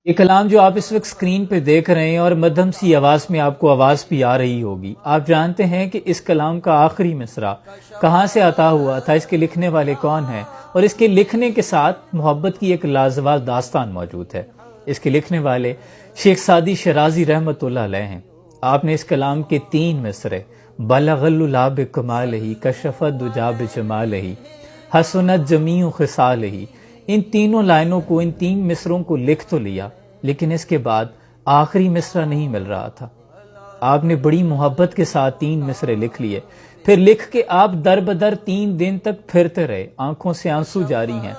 یہ کلام جو آپ اس وقت اسکرین پہ دیکھ رہے ہیں اور مدھم سی آواز میں آپ کو آواز بھی آ رہی ہوگی، آپ جانتے ہیں کہ اس کلام کا آخری مصرع کہاں سے عطا ہوا تھا، اس کے لکھنے والے کون ہیں، اور اس کے لکھنے کے ساتھ محبت کی ایک لازوال داستان موجود ہے۔ اس کے لکھنے والے شیخ سعدی شرازی رحمۃ اللہ علیہ ہیں۔ آپ نے اس کلام کے 3 مصرے بلغ اللا بکمالہ کشف الدجا بجمالہ حسنت جمیع خصالہ، ان تینوں لائنوں کو، ان 3 مصروں کو لکھ تو لیا، لیکن اس کے بعد آخری مصرع نہیں مل رہا تھا۔ آپ نے بڑی محبت کے ساتھ 3 مصرے لکھ لیے، پھر لکھ کے آپ در بدر 3 دن تک پھرتے رہے، آنکھوں سے آنسو جاری ہیں،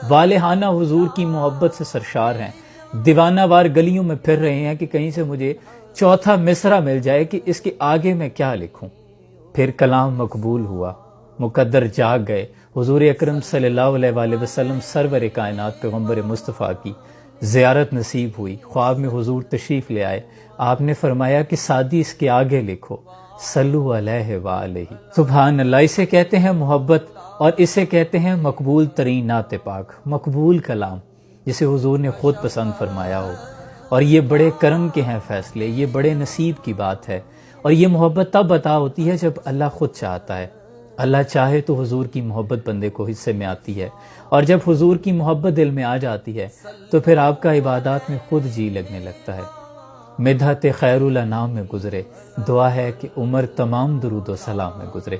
والہانہ حضور کی محبت سے سرشار ہیں، دیوانہ وار گلیوں میں پھر رہے ہیں کہ کہیں سے مجھے چوتھا مصرع مل جائے کہ اس کے آگے میں کیا لکھوں۔ پھر کلام مقبول ہوا، مقدر جاگ گئے، حضور اکرم صلی اللہ علیہ وآلہ وسلم سرور کائنات پیغمبر مصطفیٰ کی زیارت نصیب ہوئی، خواب میں حضور تشریف لے آئے، آپ نے فرمایا کہ سعدی اس کے آگے لکھو صلو علیہ وآلہ۔ سبحان اللہ، اسے کہتے ہیں محبت، اور اسے کہتے ہیں مقبول ترین نعت پاک، مقبول کلام جسے حضور نے خود پسند فرمایا ہو۔ اور یہ بڑے کرم کے ہیں فیصلے، یہ بڑے نصیب کی بات ہے، اور یہ محبت تب عطا ہوتی ہے جب اللہ خود چاہتا ہے۔ اللہ چاہے تو حضور کی محبت بندے کو حصے میں آتی ہے، اور جب حضور کی محبت دل میں آ جاتی ہے تو پھر آپ کا عبادات میں خود جی لگنے لگتا ہے۔ مدحت خیر الانام میں گزرے، دعا ہے کہ عمر تمام درود و سلام میں گزرے۔